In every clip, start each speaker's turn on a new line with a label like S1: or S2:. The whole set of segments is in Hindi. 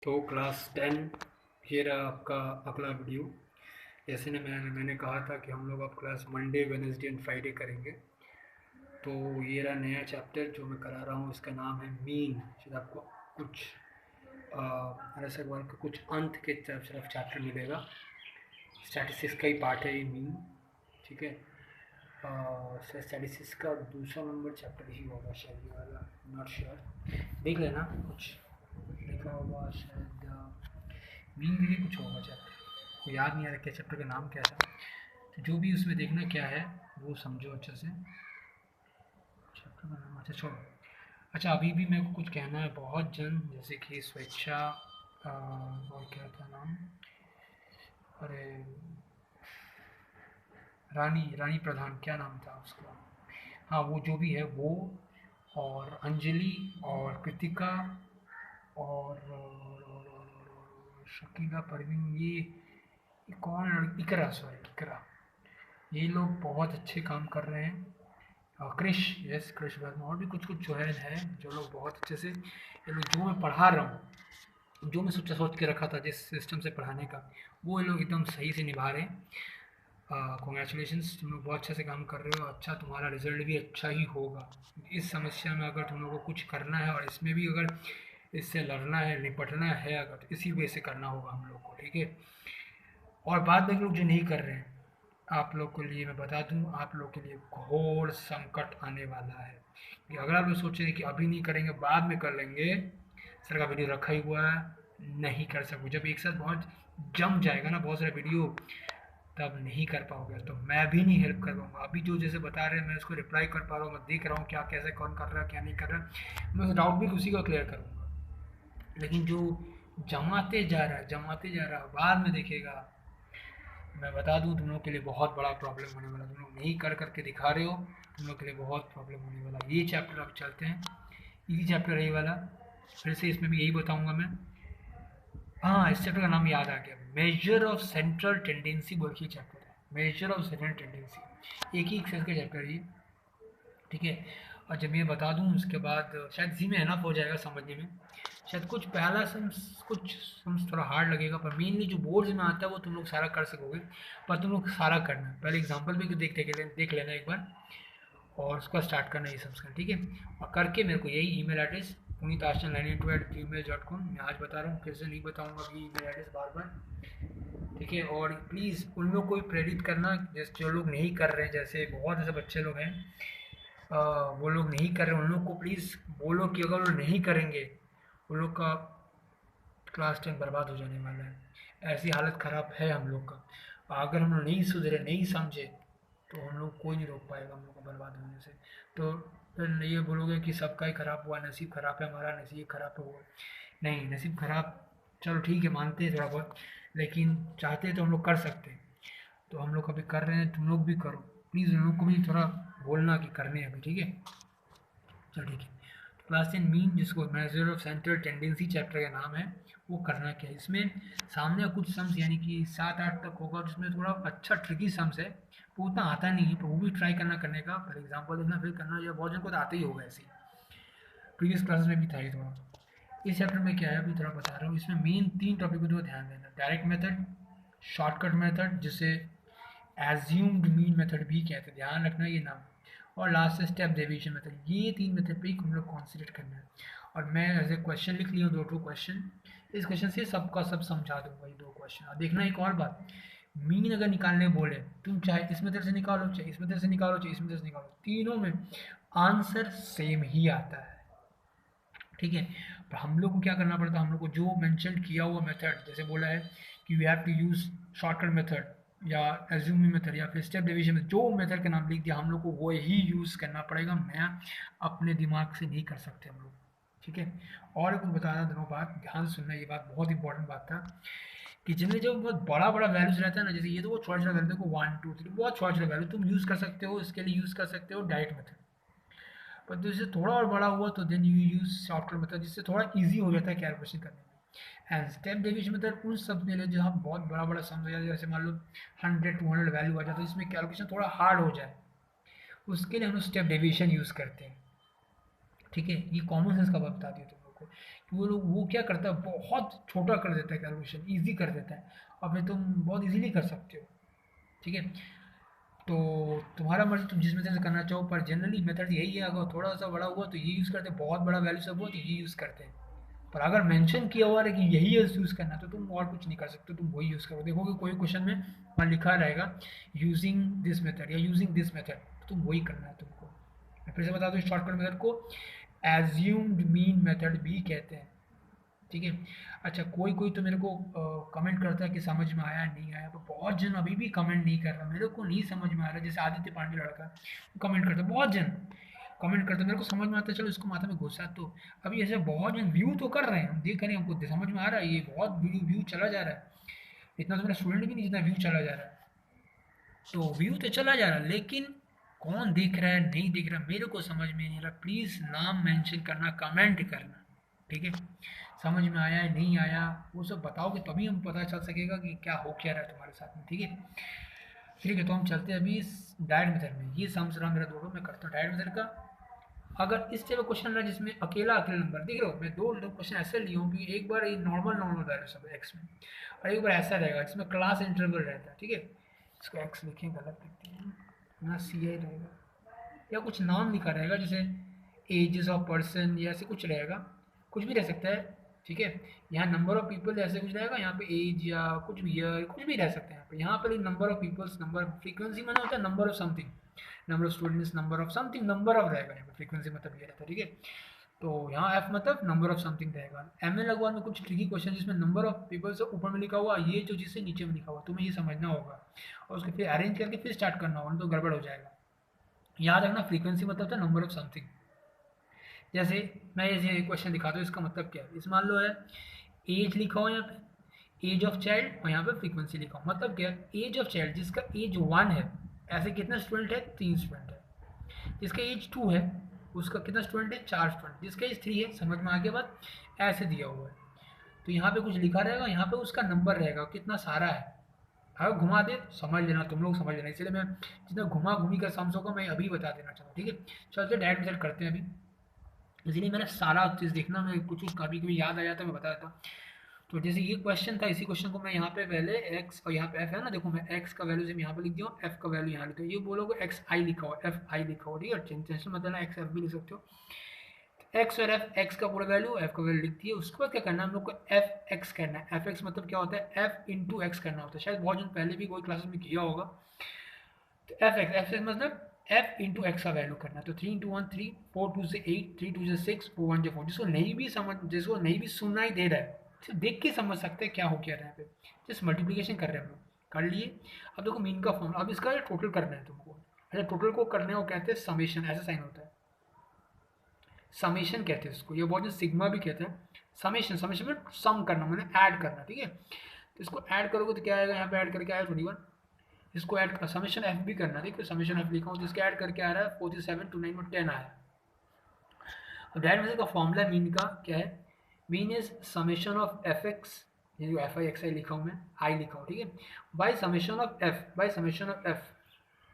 S1: तो क्लास 10 ये रहा आपका अगला वीडियो। जैसे ना मैंने कहा था कि हम लोग अब class Monday Wednesday and Friday करेंगे। तो ये रहा नया चैप्टर जो मैं करा रहा हूँ, इसका नाम है मीन। शायद आपको कुछ ऐसा वर्ग का कुछ अंत के तरफ चैप्टर मिलेगा। स्टैटिस्टिक्स का ही पार्ट है ये मीन, ठीक है। स्टैटिस्टिक्स का दूसरा नंबर चैप्टर ही होगा शायद ये वाला, नॉट श्योर। देख लेना, कुछ लिखा होगा शायद मीन के लिए कुछ होगा चैप्टर, को याद नहीं आ रहा क्या चैप्टर का नाम क्या था। तो जो भी उसमें देखना क्या है वो समझो अच्छे से। चैप्टर का नाम अच्छा छोड़ो। अच्छा, अभी भी मेरे को कुछ कहना है बहुत जन, जैसे कि स्वेच्छा और क्या था नाम, अरे रानी प्रधान, क्या नाम था उसका, हाँ वो जो भी है वो, और अंजलि और कृतिका और शकीला परवीन, ये कौन लड़की, इकरा, सॉरी इकरा, ये लोग बहुत अच्छे काम कर रहे हैं। और क्रिश, यस क्रिश वर्मा, और भी कुछ कुछ जो है जो लोग बहुत अच्छे से, ये लोग जो मैं पढ़ा रहा हूँ, जो मैं सोच के रखा था जिस सिस्टम से पढ़ाने का, वो ये लोग एकदम सही से निभा रहे हैं। कॉन्ग्रेचुलेशंस, तुम लोग बहुत अच्छे से काम कर रहे हो। अच्छा, तुम्हारा रिजल्ट भी अच्छा ही होगा। इस समस्या में अगर तुम लोगों को कुछ करना है और इसमें भी अगर इससे लड़ना है, निपटना है, अगर तो इसी वे से करना होगा हम लोग को, ठीक है। और बाद में लोग जो नहीं कर रहे हैं, आप लोग के लिए मैं बता दूं, आप लोग के लिए घोर संकट आने वाला है। कि अगर आप लोग सोच रहे हैं कि अभी नहीं करेंगे बाद में कर लेंगे, सर का वीडियो रखा ही हुआ है, नहीं कर सकूँ। जब एक साथ बहुत जम जाएगा ना बहुत सारे वीडियो, तब नहीं कर पाओगे, तो मैं भी नहीं हेल्प कर पाऊंगा। अभी जो जैसे बता रहे हैं मैं उसको रिप्लाई कर पा रहा हूँ, मैं देख रहा हूँ क्या कैसे कौन कर रहा है क्या नहीं कर रहा है, मैं उस डाउट भी उसी का क्लियर करूँगा। लेकिन जो जमाते जा रहा है बाद में देखेगा, मैं बता दूं तुम लोग के लिए बहुत बड़ा प्रॉब्लम होने वाला। तुम लोग नहीं कर करके दिखा रहे हो, तुम लोग के लिए बहुत प्रॉब्लम होने वाला। ये चैप्टर अब चलते हैं, इजी चैप्टर है ये वाला। फिर से इसमें भी यही बताऊंगा मैं। हाँ, इस चैप्टर का नाम याद आ गया, मेजर ऑफ सेंट्रल टेंडेंसी बोल के चैप्टर है, मेजर ऑफ सेंट्रल टेंडेंसी। एक ही एक्सेस का चैप्टर है ये, ठीक है। और जब मैं बता दूं उसके बाद शायद इसी में एनफ हो जाएगा समझने में। शायद कुछ पहला सम्स, कुछ सम्स थोड़ा हार्ड लगेगा, पर मेनली जो बोर्ड्स में आता है वो तुम लोग सारा कर सकोगे। पर तुम लोग सारा करना है, पहले एग्जांपल भी देख लेना एक बार, और उसका स्टार्ट करना ये सब ठीक है। और करके मेरे को यही ईमेल एड्रेस punitaashton982@gmail.com, मैं आज बता रहा हूँ, फिर से नहीं बताऊँगा अभी ईमेल एड्रेस बार बार, ठीक है। और प्लीज़ उन लोग को भी प्रेरित करना जैसे जो लोग नहीं कर रहे हैं, जैसे बहुत ऐसे बच्चे लोग हैं वो लोग नहीं कर रहे, उन लोग को प्लीज़ बोलो कि अगर वो नहीं करेंगे उन लोग का क्लास 10 बर्बाद हो जाने वाला है। ऐसी हालत ख़राब है हम लोग का। अगर हम लोग नहीं सुधरे, नहीं समझे, तो हम लोग कोई नहीं रोक पाएगा हम लोग को बर्बाद होने से। तो फिर ये बोलोगे कि सबका ही ख़राब हुआ, नसीब ख़राब है हमारा, नसीब ख़राब है वो, नहीं नसीब ख़राब, चलो ठीक है मानते हैं थोड़ा बहुत, लेकिन चाहते तो हम लोग कर सकते हैं। तो हम लोग अभी कर रहे हैं, तुम लोग भी करो प्लीज़, उन लोग को भी थोड़ा बोलना कि करने हैं अभी, ठीक है। चलो ठीक है। तो क्लास 10 मीन, जिसको measure of central tendency chapter का नाम है, वो करना क्या है। इसमें सामने कुछ सम्स यानी कि 7-8 तक होगा, जिसमें थोड़ा अच्छा ट्रिकी सम्स है, वो उतना आता नहीं है, पर वो भी ट्राई करने का, फॉर एग्जाम्पल देखना फिर करना, या बहुत जन को तो आते ही होगा ऐसे ही, प्रीवियस क्लासेस में भी था ये थोड़ा। इस चैप्टर में क्या है अभी थोड़ा बता रहा हूँ। इसमें मेन 3 टॉपिक को ध्यान देना, डायरेक्ट मेथड, शॉर्टकट मेथड जिसे एज्यूम्ड मीन मेथड भी कहते हैं, ध्यान रखना ये नाम, और लास्ट है स्टेप डेविएशन मेथड। ये 3 मेथड पे ही हम लोग कॉन्सेंट्रेट करना है। और मैं एज ए क्वेश्चन लिख लिया हूँ 2 क्वेश्चन, इस क्वेश्चन से सबका सब समझा दूंगा ये 2 क्वेश्चन। और देखना एक और बात, मीन अगर निकालने बोले, तुम चाहे इस मेथड से निकालो, चाहे इस मेथड से निकालो, चाहे इस मेथड से निकालो, तीनों में आंसर सेम ही आता है, ठीक है। पर हम लोग को क्या करना पड़ता है, हम लोग को जो मेंशन किया हुआ मेथड, जैसे बोला है कि we have to use shortcut method या एज्यूमिंग मेथड या फिर स्टेप डिवीजन में, जो मेथड का नाम लिख दिया हम लोग को वो ही यूज़ करना पड़ेगा। मैं अपने दिमाग से नहीं कर सकते हम लोग, ठीक है। और कुछ बताना दोनों बात ध्यान सुनना, ये बात बहुत इंपॉर्टेंट बात था कि जिनमें जो बहुत बड़ा बड़ा वैल्यूज रहता है ना, जैसे ये तो वो छोटा छोटा वैल्यू देखो 1 2 3, बहुत छोटा छोटा वैल्यू तुम यूज़ कर सकते हो, इसके लिए यूज़ कर सकते हो डायरेक्ट मेथड। पर जिससे थोड़ा और बड़ा हुआ तो then you use software method, जिससे थोड़ा इजी हो जाता है कैलकुलेशन करने में। एंड स्टेप डेविएशन मेथड उन सब के लिए जहाँ बहुत बड़ा बड़ा सम हो जाए, जैसे मान लो 100 200 वैल्यू आ जाता है, इसमें कैलकुलेशन थोड़ा हार्ड हो जाए, उसके लिए हम लोग स्टेप डेविएशन यूज़ करते हैं, ठीक है। ये कॉमन सेंस का बात बता दिया तुम लोग को, वो लोग वो क्या करता है, बहुत छोटा कर देता है कैलकुलेशन, ईजी कर देता है, और फिर तुम बहुत इजीली कर सकते हो। ठीक है, तो तुम्हारा मर्जी, तुम जिस मेथड से करना चाहो, पर जनरली मेथड यही है। अगर थोड़ा सा बड़ा हुआ तो ये यूज़ करते हैं, बहुत बड़ा वैल्यू सब हुआ तो ये यूज़ करते हैं। पर अगर मेंशन किया हुआ है कि यही यूज़ करना है तो तुम और कुछ नहीं कर सकते, तुम वही यूज़ करो। देखोगे कोई क्वेश्चन में वहाँ लिखा रहेगा यूजिंग दिस मेथड या यूजिंग दिस मेथड, तो तुम वही करना है तुमको। मैं फिर से बता दूँ, शॉर्टकट मेथड को एज्यूम्ड मीन मेथड भी कहते हैं। ठीक है। अच्छा, कोई कोई तो मेरे को कमेंट करता है कि समझ में आया नहीं आया, तो बहुत जन अभी भी कमेंट नहीं कर रहा, मेरे को नहीं समझ में आ रहा। जैसे आदित्य पांडे लड़का, वो कमेंट करता है, बहुत जन कमेंट करते हैं, मेरे को समझ में आता है, चलो इसको माथा में घुसा। तो अभी ऐसे बहुत जन व्यू तो कर रहे हैं, हम देख रहे हैं, हमको समझ में आ रहा है, ये बहुत वीडियो व्यू चला जा रहा है। इतना तो मेरा स्टूडेंट भी नहीं जितना व्यू चला जा रहा है। तो व्यू तो चला जा रहा है, लेकिन कौन देख रहा है नहीं देख रहा मेरे को समझ में नहीं आ रहा। प्लीज़ नाम मेंशन करना, कमेंट करना। ठीक है, समझ में आया है नहीं आया वो सब बताओगे तभी हम पता चल सकेगा कि क्या हो क्या रहा है तुम्हारे साथ में। ठीक है, ठीक है, तो हम चलते हैं अभी डायरेक्ट मेथड में। ये सम्स रहा मेरा दोनों, मैं करता हूँ डायरेक्ट मेथड का। अगर इस टाइप का क्वेश्चन रहा जिसमें अकेला अकेला नंबर, देख रहे हो मैं दो क्वेश्चन ऐसे लिए हूँ कि एक बार ये नॉर्मल नॉर्मल वैल्यू सब एक्स में, और एक बार ऐसा रहेगा जिसमें क्लास इंटरवल रहता है। ठीक है, इसको एक्स लिखें, गलत लिखते हैं ना, सी आई रहेगा, या कुछ नाम लिखा रहेगा जैसे एजेस ऑफ पर्सन या ऐसे कुछ रहेगा, कुछ भी रह सकता है। ठीक है, यहाँ नंबर ऑफ पीपल ऐसे कुछ रहेगा, यहाँ पे एज या कुछ भी ईयर कुछ भी रह सकते हैं यहाँ पे number of peoples, number frequency माना होता है number of something, number of students, number of something, number of रहेगा यहाँ पे, फ्रीक्वेंसी मतलब ये रहता है। ठीक है, तो यहाँ एफ मतलब नंबर ऑफ समथिंग रहेगा। एम एल लगवान में कुछ ट्रिकी क्वेश्चन जिसमें नंबर ऑफ पीपल से ऊपर में लिखा हुआ, ये जो जिससे नीचे में लिखा हुआ, तुम्हें ये समझना होगा और उसको फिर अरेंज करके फिर स्टार्ट करना होगा, तो गड़बड़ हो जाएगा। याद रखना, फ्रीक्वेंसी मतलब था नंबर ऑफ समथिंग। जैसे मैं ये क्वेश्चन दिखाता हूँ, इसका मतलब क्या है। इस मान लो है एज लिखा हो यहाँ पे, एज ऑफ चाइल्ड, और यहाँ पे फ्रीक्वेंसी लिखा हो। मतलब क्या है, एज ऑफ चाइल्ड जिसका एज 1 है, ऐसे कितने स्टूडेंट है, 3 स्टूडेंट है। जिसका एज 2 है उसका कितना स्टूडेंट है, 4 स्टूडेंट। जिसका एज 3 है, समझ में आ गया बात, ऐसे दिया हुआ है। तो यहाँ पे कुछ लिखा रहेगा, यहाँ पे उसका नंबर रहेगा कितना सारा है। अगर घुमा दे समझ लेना, तुम लोग समझ लेना, इसलिए मैं जितना घुमा घूमी कर सम्स होगा मैं अभी बता देना चाहता हूँ। ठीक है, चलते डायरेक्ट मेथड करते हैं अभी। इसलिए मैंने सारा चीज़ देखना, मैं कुछ कुछ कभी कभी याद आ जाता है मैं बता देता हूँ। तो जैसे ये क्वेश्चन था, इसी क्वेश्चन को मैं यहाँ पे पहले एक्स और यहाँ पे एफ है ना, देखो मैं एक्स का वैल्यू से यहाँ पे लिख दिया हूँ, एफ का वैल्यू यहाँ लिखा हूँ। ये बोलोगे एक्स आई लिखा हो, एफ आई लिखा हो। ठीक है, टेंशन मतलब एक्स एफ भी लिख सकते हो। एक्स और एफ, एक्स का पूरा वैल्यू, एफ का वैल्यू लिख दिए। उसके बाद क्या करना है हम लोग को, एफ एक्स करना है। एफ एक्स मतलब क्या होता है, एफ इंटू एक्स करना होता है। शायद बहुत जन पहले भी कोई क्लासेस में किया होगा। तो एफ एक्स मतलब एफ इंटू एक्स का वैल्यू करना है। तो 3 इंटू 1 3, 4 2 से 8, 3 2 से 6, 4 1 से 4। जिसको नहीं भी समझ, जिसको नहीं भी सुनाई दे रहा है, सिर्फ देख के समझ सकते हैं क्या हो क्या रहा है। पे जस्ट मल्टीप्लिकेशन कर रहे हैं हम लोग, कर लिए। अब देखो मीन का फॉर्म, अब इसका टोटल करना है तुमको। अच्छा, टोटल को करने को कहते हैं समेशन, ऐसा साइन होता है, समेशन कहते हैं इसको। ये बहुत सिग्मा भी कहते हैं। समेशन, समेशन में सम करना, मैंने ऐड करना। ठीक है, तो इसको ऐड करोगे तो क्या आएगा, यहाँ पे ऐड करके आया 21। इसको ऐड कर, समेशन एफ भी करना। देखिए समेशन एफ लिखा हूँ तो इसके ऐड करके आ रहा है 47 to 9 में 10 आया। अब डायरेक्ट मेथड का फॉर्मूला मीन का क्या है, mean is summation of F x, ये जो एफ आई एक्स आई लिखा हूँ मैं, आई लिखा हूँ। ठीक है, by summation of F, by summation of F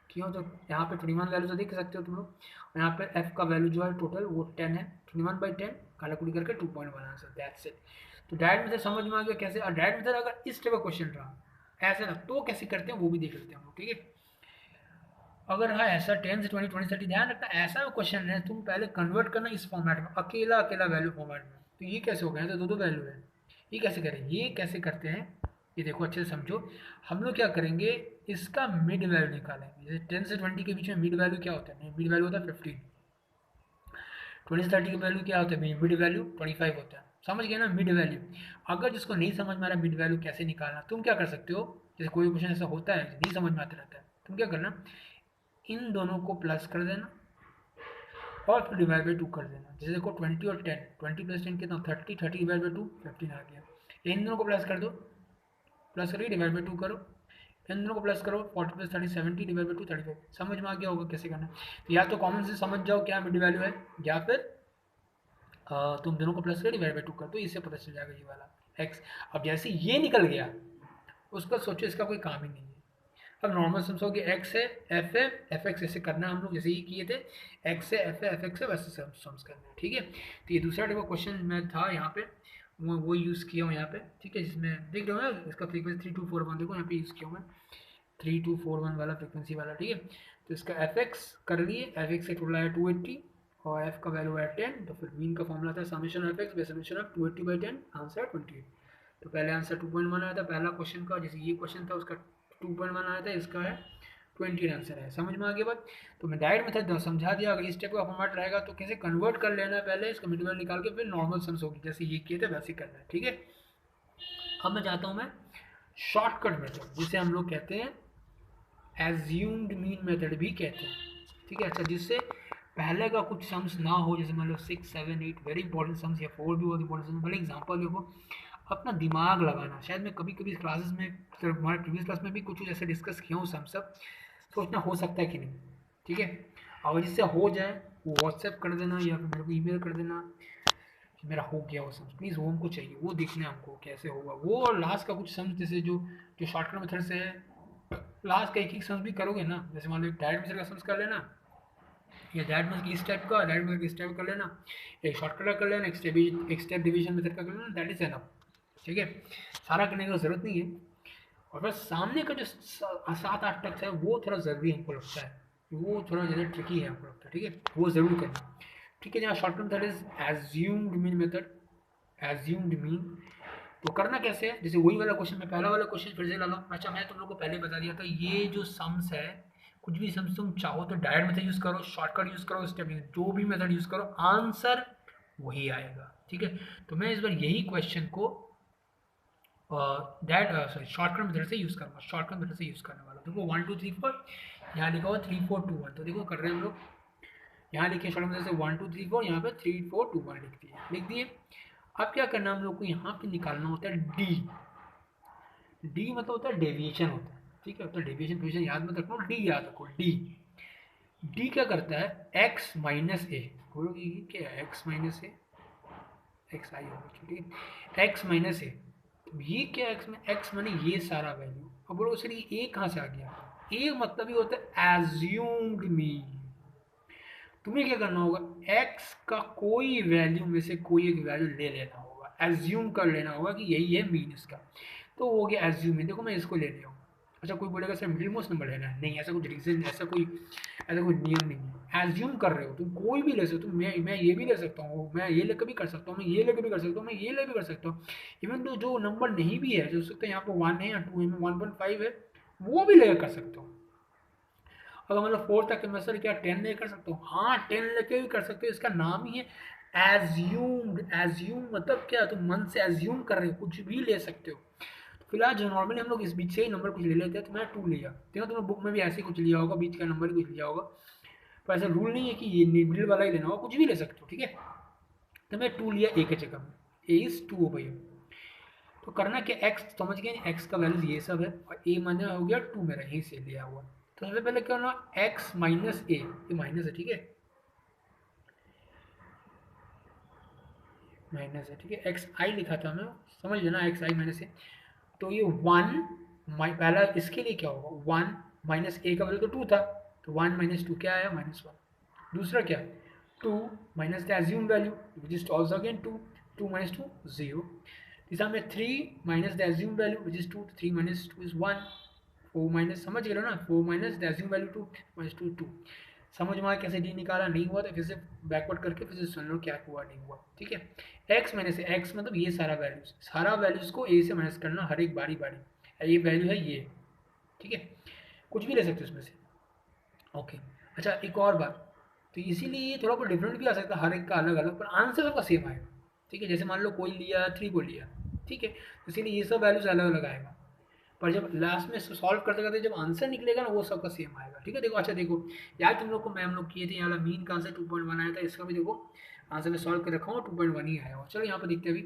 S1: क्यों, तो यहाँ पे 21 वैल्यू तो देख सकते हो तुम लोग, और यहाँ पे एफ का वैल्यू जो है टोटल वो 10 है। 21/10 कालाकुटी करके 2.1 आंसर, दैट्स इट। तो डायरेक्ट मेथड समझ में आ गया कैसे। और डायरेक्ट मेथड अगर इस टाइप का क्वेश्चन रहा ऐसे ना, तो कैसे करते हैं वो भी देख लेते हैं हम लोग। ठीक है, अगर हाँ ऐसा 10 से 20, 20 से 30, ध्यान रखना ऐसा क्वेश्चन है, तुम पहले कन्वर्ट करना इस फॉर्मेट में, अकेला अकेला वैल्यू फॉर्मेट में। तो ये कैसे हो गया, तो दो दो वैल्यू है, ये कैसे करें, ये कैसे करते हैं, ये देखो अच्छे से समझो। हम लोग क्या करेंगे, इसका मिड वैल्यू निकालेंगे। जैसे 10 से 20 के बीच में मिड वैल्यू क्या होता है, मिड वैल्यू होता है 15। 20 से 30 की वैल्यू क्या होता है, मिड वैल्यू 25 होता है। समझ गए ना, मिड वैल्यू। अगर जिसको नहीं समझ में आ रहा मिड वैल्यू कैसे निकालना, तुम क्या कर सकते हो, जैसे कोई क्वेश्चन ऐसा होता है नहीं समझ में आता रहता है, तुम क्या करना, इन दोनों को प्लस कर देना और फिर डिवाइड बाई 2 कर देना। जैसे देखो 20 और 10, 20 प्लस 10 कितना, 30, 30 डिवाइड बाई 2 15 आ गया। इन दोनों को प्लस कर दो, प्लस करके डिवाइड बाई 2 करो, इन दोनों को प्लस करो, 40 प्लस 30 70 डिवाइड बाई 2 35। समझ में आ गया होगा कैसे करना है। तो या तो कॉमन से समझ जाओ क्या मिड वैल्यू है, या फिर तुम दोनों को प्लस कर डिवाइड बाई 2 कर दो, इससे पता चल जाएगा ये वाला एक्स। अब जैसे ये निकल गया उसका सोचो इसका कोई काम ही नहीं है। अब नॉर्मल सम्स हो गया, एक्स है एफ है एफ एक्स, ऐसे करना है हम लोग जैसे ही किए थे, एक्स है एफ है एफ एक्स है, वैसे सम्स करना है, ठीक है। तो ये दूसरा टाइप का क्वेश्चन मैं था यहाँ पे, वो यूज़ किया हूँ यहाँ पे, ठीक है, जिसमें देख रहे हो ना इसका फ्रीक्वेंसी 3241, देखो यहाँ पे यूज़ किया हूँ मैं 3241 वाला फ्रीक्वेंसी वाला, ठीक है। तो इसका एफ एक्स कर लिए, एफ एक्स से टोटल है 280 और एफ का वैल्यू है 10, तो फिर मीन का फॉर्मूला था summation F x by summation of 280/10, answer 28। तो पहले आंसर 2.1 आया था पहला क्वेश्चन का, जैसे ये क्वेश्चन था उसका 2.1 आया था, इसका है 20 आंसर है। समझ में आ गया बात? तो मैं डायरेक्ट मेथड समझा दिया, अगर इस टाइप का फॉर्मेट रहेगा तो कैसे कन्वर्ट कर लेना है, पहले इसका मिड वैल्यू निकाल के फिर नॉर्मल सम्स होगी, जैसे ये किए थे वैसे करना है, ठीक है। अब मैं चाहता हूँ मैं शॉर्टकट मेथड, जिसे हम लोग कहते हैं एज्यूम्ड मीन मेथड भी कहते हैं, ठीक है। अच्छा, जिससे पहले का कुछ सम्स ना हो, जैसे मान लो 6 7 8 वेरी इंपॉर्टेंट सम्स, या 4 भी बहुत इंपॉर्टेंट सम्स, भले एग्जाम्पल देखो, अपना दिमाग लगाना। शायद मैं कभी कभी क्लासेस में, हमारे प्रीवियस क्लास में भी कुछ ऐसे डिस्कस किया हूँ सम सब, सोचना हो सकता है कि नहीं, ठीक है। अगर जिससे हो जाए वो व्हाट्सएप कर देना या फिर मेरे को ईमेल कर देना कि मेरा हो गया वो सम्स, प्लीज़ वो हमको चाहिए, वो देखना है हमको कैसे होगा वो। और लास्ट का कुछ सम्स जैसे जो जो शॉर्टकट मेथड से है, लास्ट का एक एक सम्स भी करोगे ना, जैसे मान लो डायरेक्ट मेथड का सम्स कर लेना, या डायरेक्ट मेथड इस टाइप का, डायरेक्ट मेथड इस टाइप कर लेना, एक शॉर्टकट का कर लेना, एक स्टेप डिवीजन मेथड का कर लेना, दैट इज एनफ, ठीक है। सारा करने की जरूरत नहीं है। और बस सामने का जो 7 8 टक्स है वो थोड़ा ज़रूरी हमको लगता है, वो थोड़ा ज़्यादा ट्रिकी है हमको लगता है, ठीक है, वो ज़रूर करना, ठीक है। जहाँ short method is assumed mean method, assumed mean, तो करना कैसे है, जैसे वही वाला क्वेश्चन, मैं पहला वाला क्वेश्चन फिर से ला लो। अच्छा, मैं तुम लोग को पहले बता दिया था, ये जो सम्स है, कुछ भी सम्स तुम चाहो तो डायरेक्ट मेथड यूज़ करो, शॉर्टकट यूज़ करो, स्टेप जो भी मेथड यूज़ करो, आंसर वही आएगा, ठीक है। तो मैं इस बार यही क्वेश्चन को शॉर्टकट मेथड से यूज़ करूँगा, शॉर्टकट मेथड से यूज़ करने वाला। देखो 1 2 3 4, यहाँ लिखा हुआ 3 4 2 1, तो देखो कर रहे हैं हम लोग, यहाँ लिखे शॉर्टकट मेथड से 1 2 3 4, यहाँ पे 3 4 2 1 लिख दिए। अब क्या करना है हम लोग को, यहाँ पे निकालना होता है डी। डी मतलब होता है डेविएशन होता है, ठीक है, तो डेविएशन फिजिशन याद मत रखो, डी याद रखो, डी। डी क्या करता है, एक्स माइनस ए, बोलोगे क्या है एक्स माइनस ए, एक्स आई होगा, ठीक है, एक्स माइनस ए। ये क्या एक्स में, एक्स माने ये सारा वैल्यू। अब बोलो सर ये ए कहाँ से आ गया, ए मतलब ये होता है एज्यूम्ड मीन। तुम्हें क्या करना होगा, एक्स का कोई वैल्यू में से कोई एक वैल्यू ले लेना होगा, एज्यूम कर लेना होगा कि यही है मीन इसका, तो हो गया एज्यूम मीन। देखो मैं इसको ले लिया हूँ। अच्छा, कोई बोलेगा सर मिडिल मोस्ट नंबर लेना है, नहीं, ऐसा कुछ रीजन, ऐसा कोई नियम नहीं है। एज्यूम कर रहे हो तुम, कोई भी ले सकते हो, मैं ये भी ले सकता हूँ, मैं ये लेकर भी कर सकता हूँ, मैं ये लेकर भी कर सकता हूँ, मैं ये लेकर भी कर सकता हूँ। इवन तो जो नंबर नहीं भी है, जो सकते हैं यहाँ पर 1 है या 2 है, 1.5 है, वो भी लेकर कर सकता हूँ। अगर मतलब 4 तक मैं सर क्या 10 लेकर कर सकता हूँ, हाँ 10 लेके भी कर सकते हो, इसका नाम ही है एज्यूम्ड। एज्यूम मतलब क्या, तुम मन से एज्यूम कर रहे हो, कुछ भी ले सकते हो। फिलहाल जो नॉर्मली हम लोग इस बीच से ही नंबर कुछ ले लेते हैं, तो मैं 2 लिया, देखो तुम्हें बुक में भी ऐसे कुछ लिया होगा, बीच का नंबर ही कुछ लिया होगा, पर ऐसा रूल नहीं है कि ये मिडिल वाला ही लेना होगा, कुछ भी ले सकते हो, ठीक है। तो मैं 2 लिया ए के जगह में, ए इज 2 हो भैया। तो करना क्या, एक्स समझ गए, एक्स का वैल्यू ये सब है, और ए माने हो गया 2 मेरा यहीं से लिया हुआ। तो सबसे पहले क्या होना, एक्स माइनस ए, ये माइनस है, ठीक है, माइनस है, ठीक है, एक्स आई लिखा था मैं, समझ लेना एक्स आई माइनस ए। तो ये 1 पहला इसके लिए क्या होगा, 1 माइनस ए का वैल्यू तो 2 था, तो 1 माइनस 2 क्या आया, -1। दूसरा क्या, 2 minus the assume value which is also again 2, 2 minus 2 0। तीसरा में 3 minus the assume value which is 2, 3 minus 2 is 1। 4 minus, समझ गए ना, 4 minus the assume value 2 minus 2 2। समझ में आया कैसे डी निकाला, नहीं हुआ तो फिर से बैकवर्ड करके फिर से सुन लो क्या हुआ नहीं हुआ, ठीक है। एक्स माइनस एक्स मतलब ये सारा वैल्यूज को ए से माइनस करना हर एक बारी बारी, ये वैल्यू है ये, ठीक है, कुछ भी ले सकते हो उसमें से, ओके। अच्छा, एक और बात, तो इसीलिए ये थोड़ा बहुत डिफरेंट भी आ सकता है, हर एक का अलग अलग, पर आंसर सबका सेम आएगा, ठीक है। जैसे मान लो कोई लिया 3 को लिया, ठीक है, इसीलिए ये सब वैल्यूज अलग अलग आएगा, पर जब लास्ट में सॉल्व करते करते जब आंसर निकलेगा ना, वो सबका सेम आएगा, ठीक है। देखो, अच्छा देखो, यार तुम लोग को मैं हम लोग किए थे यहाँ मीन का आंसर 2.1 आया था, इसका भी देखो आंसर में सॉल्व कर रखा हूँ 2.1 ही आया हुआ। चलो यहाँ पर देखते हैं अभी,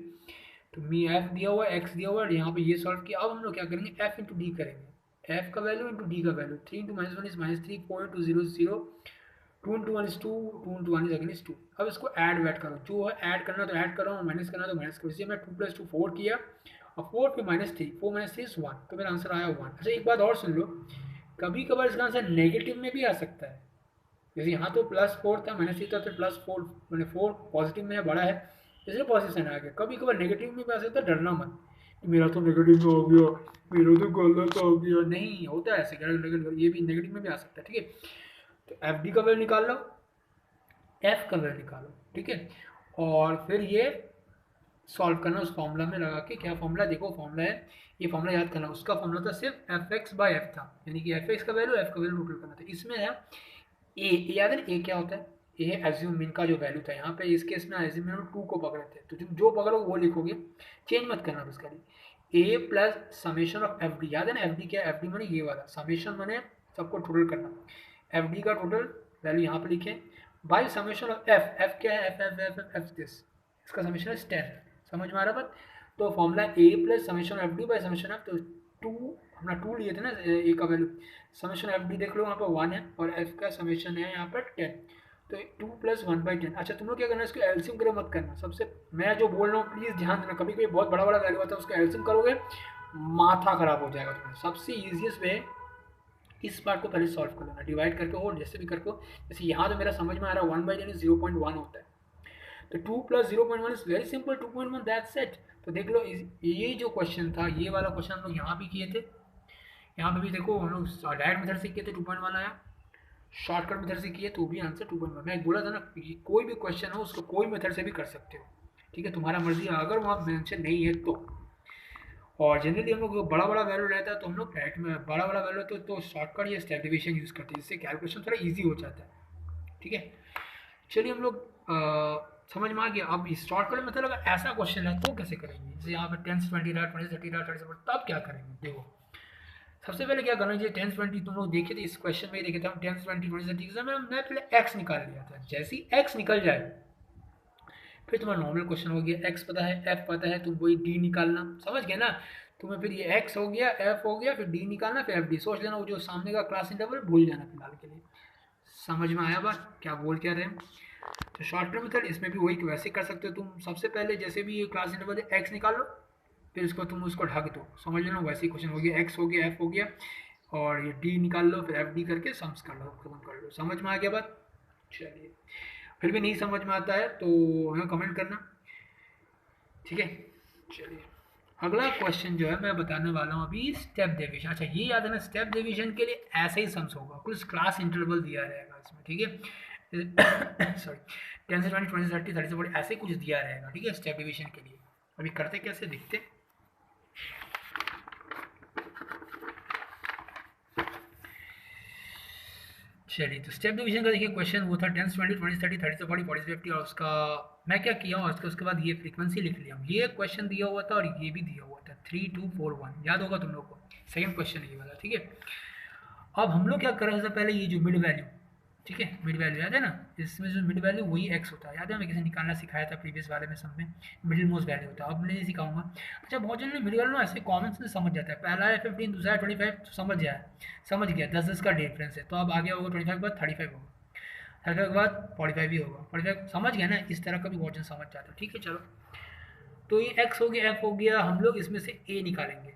S1: तो मी एफ दिया हुआ है, एक्स दिया हुआ है, यहाँ पे ये सॉल्व किया। अब हम लोग क्या करेंगे, एफ इंटू डी करेंगे, एफ का वैल्यू इंटू डी का value, 3 into -1 is -3, 4 into 0 is 0, 2 into 1 is 2, 2 into 1 is again is 2। अब इसको ऐड वैड करो, जो है ऐड करना तो ऐड करो, माइनस करना तो माइनस करो, इसलिए मैं 2 + 2 4 किया, और 4 फिर -3, 4 - 3 इज 1, तो मेरा आंसर आया 1। अच्छा, एक बात और सुन लो, कभी कभार इसका आंसर नेगेटिव में भी आ सकता है। जैसे यहाँ तो +4 था, -3 था, तो +4 मैंने 4 पॉजिटिव में है, बड़ा है, इसलिए पॉजिटिव आ गया। कभी कभार नेगेटिव में भी आ सकता है, डरना मत मेरा तो नेगेटिव में हो गया, मेरा तो गलत हो गया, नहीं होता है ऐसे, ये भी नेगेटिव में भी आ सकता है। ठीक है, तो एफ डी का वैल्यू निकाल लो, एफ का वैल्यू निकालो, ठीक है, और फिर ये सॉल्व करना उस फॉर्मूला में लगा के। क्या फॉर्मूला, देखो फॉर्मूला है, ये फॉर्मूला याद करना, उसका फॉर्मूला था सिर्फ एफ एक्स बाई एफ था, यानी कि एफ एक्स का वैल्यू एफ का वैल्यू टोटल करना था। इसमें है ए, याद है ना ए क्या होता है, ए एज्यूम मीन का जो वैल्यू था, यहाँ पे इस केस में एज्यूम मीन 2 को पकड़े थे, तो तुम जो पकड़ोगे वो लिखोगे, चेंज मत करना बस खाली। A plus summation of F D, याद है ना एफ डी क्या है, एफ डी मैंने ये वाला, समेशन मैंने सबको टोटल करना, एफ डी का टोटल वैल्यू यहाँ पे लिखे, by summation of F, F क्या है, F F F F F this, इसका समेशन है 10, समझ में आ रहा बात। तो formula A plus summation F D by summation F, तो 2 अपना 2 लिए थे ना ए का वैल्यू, समेशन एफ डी देख लो यहाँ पर 1 है, और एफ का समेशन है यहाँ पर 10, तो 2 + 1/10। अच्छा तुम लोग क्या करना है, इसको एलसीएम करे मत करना, सबसे मैं जो बोल रहा हूँ प्लीज़ ध्यान देना, कभी कभी बहुत बड़ा बड़ा वैल्यू आता है, उसका एलसीएम करोगे माथा खराब हो जाएगा तुम्हारा। सबसे ईजिएस्ट वे, इस पार्ट को पहले सॉल्व कर लेना, डिवाइड करके हो जैसे भी करके हो, जैसे यहाँ तो मेरा समझ में आ रहा है 1/10 0.1 होता है, तो 2 + 0.1 is very simple 2.1, that's it. तो देख लो ये जो क्वेश्चन था, ये वाला क्वेश्चन हम लोग यहाँ भी किए थे, यहाँ पे भी देखो हम लोग डायरेक्ट मेथड से किए थे 2.1 आया, शॉर्टकट मेथड से किए तो भी आंसर 2.1। मैं बोला था ना कोई भी क्वेश्चन हो उसको कोई मेथड से भी कर सकते हो, ठीक है, तुम्हारा मर्जी, अगर वहाँ मेंशन नहीं है तो। और जनरली हम लोग बड़ा बड़ा वैल्यू रहता है तो हम लोग डायरेक्ट में बड़ा बड़ा वैल्यू तो शॉर्टकट या स्टेप डिवीजन यूज़ करते हैं, जिससे कैलकुलेशन थोड़ा ईजी हो जाता है। ठीक है, चलिए हम लोग समझ में आ गया। अब शॉर्टकट मतलब अगर ऐसा क्वेश्चन है तो कैसे करेंगे, जैसे यहाँ पर 10 20 रहा 20 30 रहा 30, तब क्या करेंगे। देखो सबसे पहले क्या करना चाहिए, 10 20 तुम लोग देखे थे इस क्वेश्चन में ही देखे थे हम, 10 20 20 30 मैं पहले एक्स निकाल लिया था। जैसे ही एक्स निकल जाए फिर तुम्हारा नॉर्मल क्वेश्चन हो गया, एक्स पता है एफ पता है, तुम वही डी निकालना, समझ गए ना। तुम्हें फिर ये एक्स हो गया एफ हो गया, फिर डी निकालना, फिर एफ डी सोच लेना, वो जो सामने का क्लास इंटरवल भूल जाना फिलहाल के लिए। समझ में आया बात क्या बोल क्या रहे हैं। तो शॉर्टकट मेथड इसमें भी वही वैसे कर सकते हो तुम, सबसे पहले जैसे भी ये क्लास इंटरवल है एक्स निकाल लो, फिर उसको तुम उसको ढक दो, समझ लेना वैसे ही क्वेश्चन हो गया, एक्स हो गया एफ हो गया, और ये डी निकाल लो, फिर एफ डी करके सम्स कर लो, खत्म कर लो। समझ में आ गया बात। चलिए फिर भी नहीं समझ में आता है तो हमें कमेंट करना, ठीक है। चलिए अगला क्वेश्चन जो है मैं बताने वाला हूँ अभी, स्टेप डेविएशन। अच्छा ये याद है ना, स्टेप डेविएशन के लिए ऐसे ही सम्स होगा, कुछ क्लास इंटरवल दिया रहेगा इसमें, ठीक है सॉरी 10 से 20 20 से 30 30 से 40 ऐसे कुछ दिया रहेगा, ठीक है, स्टेप डिवीजन के लिए। अभी करते कैसे देखते। चलिए तो स्टेप डिवीजन का देखिए क्वेश्चन वो था 10 20 20 30 30 से 40 40 से 50, और उसका मैं क्या किया हूँ उसके बाद ये फ्रीक्वेंसी लिख लिया हूँ। ये क्वेश्चन दिया हुआ था और ये भी दिया हुआ था 3 2 4 1, याद होगा तुम लोग को, सेकंड क्वेश्चन ये वाला, ठीक है। अब हम लोग क्या कर रहे हैं, सबसे पहले ये जो मिड वैल्यू, ठीक है, मिड वैल्यू याद है ना, इसमें जो मिड वैल्यू वही एक्स होता है, याद है मैं कैसे निकालना सिखाया था प्रीवियस वाले में, सब में मिडिल मोस्ट वैल्यू होता है, अब मैं ये सिखाऊंगा। अच्छा बहुत जन मिड वैल्यू ना ऐसे कॉमन से समझ जाता है, पहला है 15 दूसरा है 25, तो समझ गया 10 10 का डिफरेंस है, तो अब आगे होगा 25 के बाद 35 होगा, 35 के बाद 45 भी होगा, 45 समझ गया ना, इस तरह का भी बहुत जन समझ जाता है, ठीक है। चलो तो ये एक्स हो गया एफ हो गया, हम लोग इसमें से ए निकालेंगे,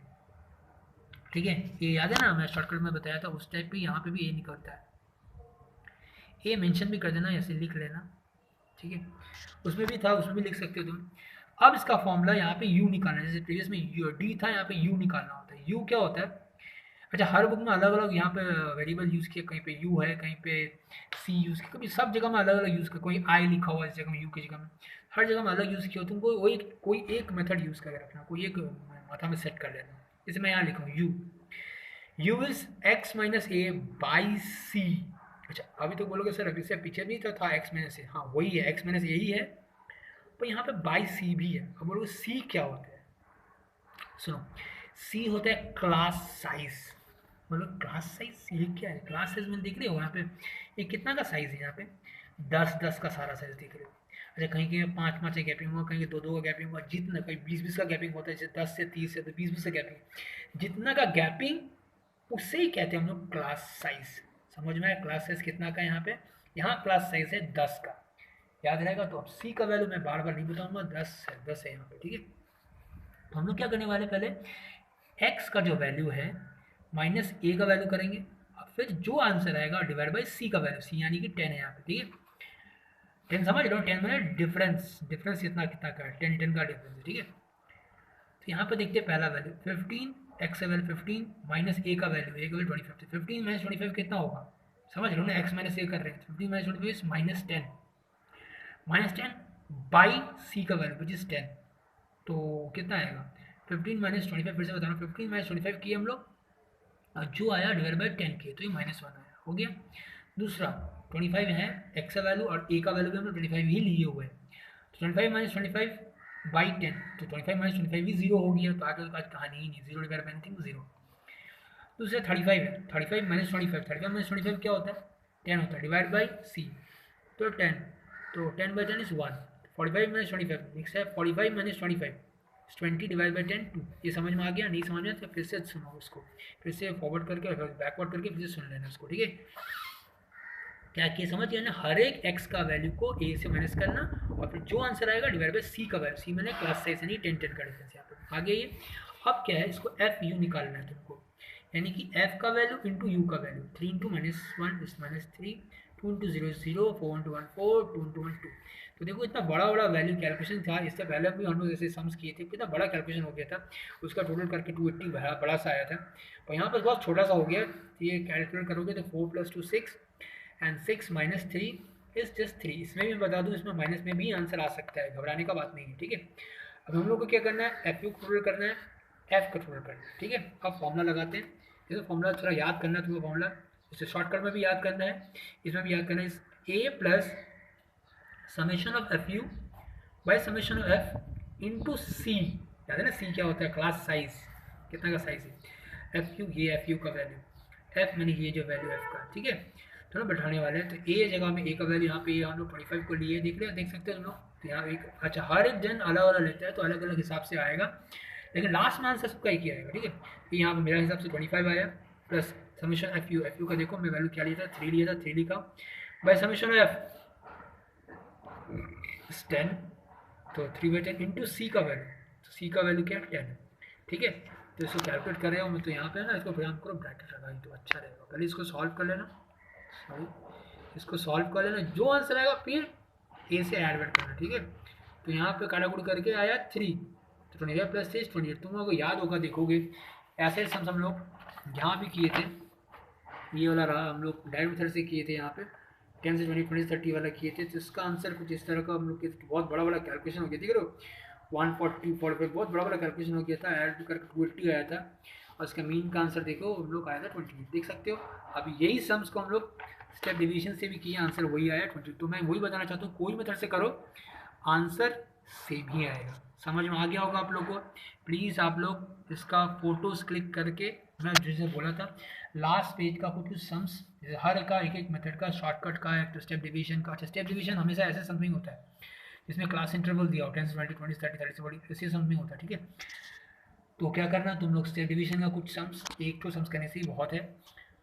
S1: ठीक है। ये याद है ना मैं शॉर्टकट में बताया था उस टाइप पे, यहाँ पे भी ए निकलता है, ए मेंशन भी कर देना, ऐसे लिख लेना, ठीक है। उसमें भी था, उसमें भी लिख सकते हो तुम। अब इसका फॉर्मूला यहाँ पे u निकालना है, जैसे प्रीवियस में d था, यहाँ पे u निकालना होता है। u क्या होता है, अच्छा हर बुक में अलग अलग यहाँ पे वेरिएबल यूज़ किया, कहीं पे u है, कहीं पे c यूज़ किया, कभी सब जगह में अलग अलग यूज़ किया, कोई i लिखा हुआ है इस जगह में u की जगह में, हर जगह में अलग यूज़ किया। तुमको वही कोई एक मेथड यूज़ करके रखना, कोई एक माथा में सेट कर लेना। जैसे मैं यहाँ लिखूँ u is x minus A by C. अच्छा अभी तो बोलोगे सर अभी से पीछे भी तो था x माइनस ए, हाँ वही है, x माइनस ए ही है, पर यहाँ पे बाई सी भी है। अब बोलोगे सी क्या होता है, सुनो सी होता है क्लास साइज, मतलब क्लास साइज ये क्या है, क्लास साइज में देख रहे हो यहाँ पे ये कितना का साइज है, यहाँ पे 10 10 का सारा साइज देख रहे हो। अच्छा कहीं के 5 5 का गैपिंग हुआ, कहीं के 2 2 का गैपिंग हुआ, जितना कहीं 20 20 का गैपिंग होता है, जैसे 10 से 30 से तो 20 20 का गैपिंग, जितना का गैपिंग उससे ही कहते हैं हम लोग क्लास साइज। समझ में आया क्लास साइज कितना का है, यहाँ क्लास साइज है 10 का, याद रहेगा। तो अब सी का वैल्यू मैं बार बार नहीं बताऊंगा, 10 है यहाँ पे, ठीक है। तो हम लोग क्या करने वाले, पहले एक्स का जो वैल्यू है माइनस ए का वैल्यू करेंगे, फिर जो आंसर आएगा डिवाइड बाई सी का वैल्यू, सी यानी कि 10 है यहाँ पे, ठीक है। 10 समझ रहे हो, 10 मैंने डिफरेंस, डिफरेंस कितना कितना का है, 10 का डिफरेंस है, ठीक है। तो यहाँ पे देखते हैं पहला वैल्यू 15, एक्स का वैल्यू 15 माइनस ए का वैल्यू 25, 15 माइनस 25 कितना होगा, समझ रहे हो ना, एक्स माइनस ए कर रहे हैं, 15 माइनस 25 माइनस 10 बाई सी का वैल्यू विच इज 10, तो कितना आएगा 15 माइनस 25, फिर से बता रहा हूँ 15 माइनस 25 किए हम लोग, जो आया डिवाइड बाई 10 किए, तो ये -1 आया, हो गया। दूसरा 25 है एक्स का वैल्यू और ए का वैल्यू भी हम लोग 25 ही लिए हुए हैं, तो 25 माइनस 25 बाई 10, तो 25 माइनस 25 भी 0 हो गया, तो आगे तो आज कहानी ही नहीं, 0 डिवाइड बाई एनीथिंग 0। दूसरा 35 है, 35 माइनस 25, 35 माइनस 25 क्या होता है 10 होता है, डिवाइड बाई सी, तो 10, तो 10 बाई 10 इज 1, 45 माइनस 25 नेक्स्ट है 45 माइनस 25 20 डिवाइड बाई 10 2, ये समझ में आ गया, नहीं समझ में तो फिर से सुनो उसको, फिर से फॉरवर्ड करके बैकवर्ड करके फिर से सुन लेना उसको, ठीक है। क्या किया समझ गया ना, हर एक एक्स का वैल्यू को ए से माइनस करना और फिर जो आंसर आएगा डिवाइड बाई सी का वैल्यू, सी मैंने क्लास साइज नहीं 10 10 का डिफरेंस यहाँ पे आगे। ये अब क्या है, इसको एफ यू निकालना है तुमको, यानी कि एफ का वैल्यू इंटू यू का value, 3 into -1 is -3, 2 into 0 0, 4 into 1 4, 2 into 1 2। तो देखो इतना बड़ा बड़ा वैल्यू कैलकुलेशन था, इससे पहले भी हम लोग जैसे सम्स किए थे, कितना बड़ा कैलकुलेशन हो गया था, उसका टोटल करके 280 बड़ा सा आया था, और यहाँ पर बहुत छोटा सा हो गया, ये कैलकुलेट करोगे तो 4 + 2 6 एंड 6 माइनस 3 इज जस्ट 3। इसमें भी बता दूँ, इसमें माइनस में भी आंसर आ सकता है, घबराने का बात नहीं है, ठीक है। अब हम लोग को क्या करना है, एफ यू को टोटल करना है, एफ को टोटल करना है, ठीक है। अब फॉर्मूला लगाते हैं, ये फॉर्मूला थोड़ा याद करना है तुम्हें, फॉर्मूला इसे शॉर्टकट में भी याद करना है, इसमें भी याद करना है, A plus summation of F U by summation of F into C, याद है ना सी क्या होता है, क्लास साइज, कितना का साइज है, एफ यू ये एफ यू का वैल्यू, एफ मैंने ये जो वैल्यू एफ का, ठीक है। तो ना बैठाने वाले हैं, तो ए जगह में ए का वैल्यू यहाँ पे हम लोग 25 को लिए, देख रहे हैं, देख सकते हो हम लोग, तो यहाँ एक अच्छा हर एक जन अलग अलग लेता है तो अलग अलग हिसाब से आएगा, लेकिन लास्ट में आंसर सबका एक ही आएगा, ठीक है। तो यहाँ पर मेरा हिसाब से 25 आया प्लस समीशन एफ यू का देखो मैं वैल्यू क्या लिया था, 3 लिया था, 3 लिखा बाई समीशन एफ 10, तो 3/10 इंटू सी का वैल्यू, तो सी का वैल्यू क्या है 10, ठीक है। तो इसको कैलकुलेट कर रहे हो मैं, तो यहाँ पे ना इसको प्रयाम करो ब्रैकेट लगाई तो अच्छा रहेगा, पहले इसको सॉल्व कर लेना, सॉरी इसको सॉल्व कर लेना, जो आंसर आएगा फिर ए से ऐड करना, ठीक है। तो यहाँ पे काटाकुट करके आया 3, तो 25 + 3 28, तुम लोगों को याद होगा, देखोगे ऐसे हम लोग यहाँ भी किए थे, ये वाला रहा, हम लोग डायरेक्ट मेथड से किए थे, यहाँ पे 10 से 20 20 30 वाला किए थे, तो इसका आंसर कुछ इस तरह का हम लोग बहुत बड़ा बड़ा कैलकुलेशन हो गया, ठीक है, 140 45 बहुत बड़ा बड़ा कैलकुलेशन हो गया था, ऐड करके 280 आया था, और इसका मीन का आंसर देखो हम लोग आया था 28, देख सकते हो। अब यही सम्स को हम लोग स्टेप डिवीजन से भी किए, आंसर वही आया 20। तो मैं वही बताना चाहता हूँ, कोई मेथड से करो आंसर सेम ही आएगा, समझ में आ गया होगा आप लोगों को। प्लीज़ आप लोग इसका फोटोज क्लिक करके, मैं जैसे बोला था लास्ट पेज का कुछ सम्स, हर का एक एक मेथड का, शॉर्टकट का, एक तो स्टेप डिवीजन का, अच्छा स्टेप डिवीजन हमेशा ऐसे समथिंग होता है जिसमें क्लास इंटरवल दिया हो 10 से 20 20 30 30 से बड़ी, ऐसे समथिंग होता है, ठीक है। तो क्या करना तुम लोग, स्टेप डिवीजन का कुछ सम्स, एक तो सम्स करने से ही बहुत है,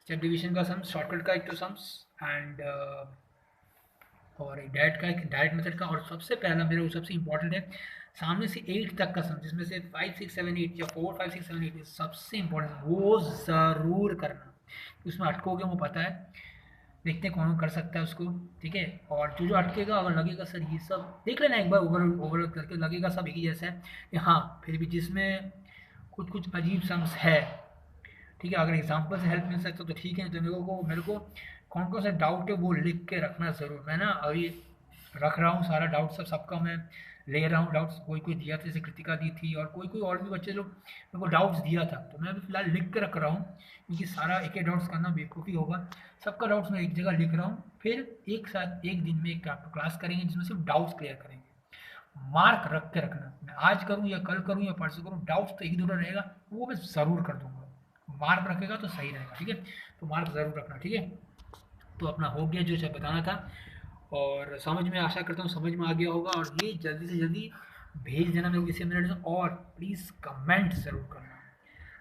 S1: स्टेप डिवीजन का सम्स, शॉर्टकट का एक तो सम्स एंड और एक डायरेक्ट मेथड का, और सबसे पहला मेरा सबसे इंपॉर्टेंट है सामने से 8 तक का सम, जिसमें से 5 6 7 8 या 4 5 6 7 8 सबसे इंपॉर्टेंट, वो ज़रूर करना, उसमें अटकोगे वो पता है, देखते हैं कौन कर सकता है उसको, ठीक है। और जो जो अटकेगा अगर लगेगा सर ये सब देख लेना एक बार ओवरऑल करके, लगेगा सब एक ही जैसा है कि हाँ फिर भी जिसमें कुछ कुछ अजीब सम्स है, ठीक है, अगर एग्जाम्पल से हेल्प मिल सकता तो ठीक है, तो मेरे को कौन कौन सा डाउट है वो लिख के रखना ज़रूर, मैं ना अभी रख रहा हूँ सारा डाउट सबका मैं ले रहा हूँ डाउट्स, कोई कोई दिया था जैसे कृतिका दी थी और कोई कोई और भी बच्चे लोग मेरे को डाउट्स दिया था, तो मैं अभी फिलहाल लिख के रख रहा हूँ, क्योंकि सारा एक एक डाउट्स करना बेवकूफ़ी होगा, सबका डाउट्स मैं एक जगह लिख रहा हूँ, फिर एक साथ एक दिन में एक क्लास करेंगे जिसमें सिर्फ डाउट्स क्लियर करेंगे, मार्क रख के रखना, मैं आज करूँ या कल करूँ या परसों करूँ, डाउट्स तो एक दो रहेगा वो मैं ज़रूर कर दूंगा, मार्क रखेगा तो सही रहेगा, ठीक है, तो मार्क ज़रूर रखना, ठीक है। तो अपना हो गया जो बताना था, और समझ में, आशा करता हूँ समझ में आ गया होगा, और ये जल्दी से जल्दी भेज देना मेरे को किसी मिनट, और प्लीज़ कमेंट ज़रूर करना,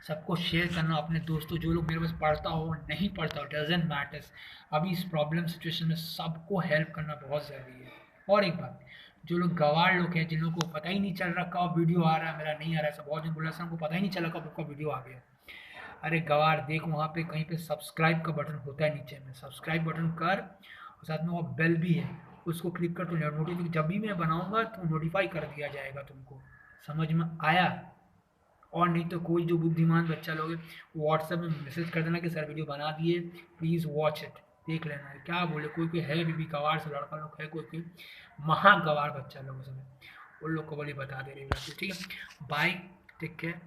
S1: सबको शेयर करना अपने दोस्तों, जो लोग मेरे पास पढ़ता हो नहीं पढ़ता हो डजेंट मैटर्स, अभी इस प्रॉब्लम सिचुएशन में सबको हेल्प करना बहुत ज़रूरी है। और एक बात, जो लोग गवार लोग हैं, जिन लोगों को पता ही नहीं चल रहा कब वीडियो आ रहा है मेरा नहीं आ रहा है, सब बहुत दिन बोला सर हमको पता ही नहीं चला कब आपका वीडियो आ गया, अरे गवार देख, वहाँ पे कहीं पे सब्सक्राइब का बटन होता है नीचे में, सब्सक्राइब बटन कर और साथ में वो बेल भी है, उसको क्लिक कर तो नोटिफिकेशन जब भी मैं बनाऊंगा तो नोटिफाई कर दिया जाएगा तुमको। समझ में आया? और नहीं तो कोई जो बुद्धिमान बच्चा लोग है व्हाट्सएप में मैसेज कर देना कि सर वीडियो बना दिए, प्लीज़ वॉच इट, देख लेना है क्या बोले। कोई कोई है भी गवार से लड़का लोग है, कोई कोई महा गवार बच्चा लोग उसमें, उन लोग को बोली बता दे रही बात, ठीक है। Bye, take care.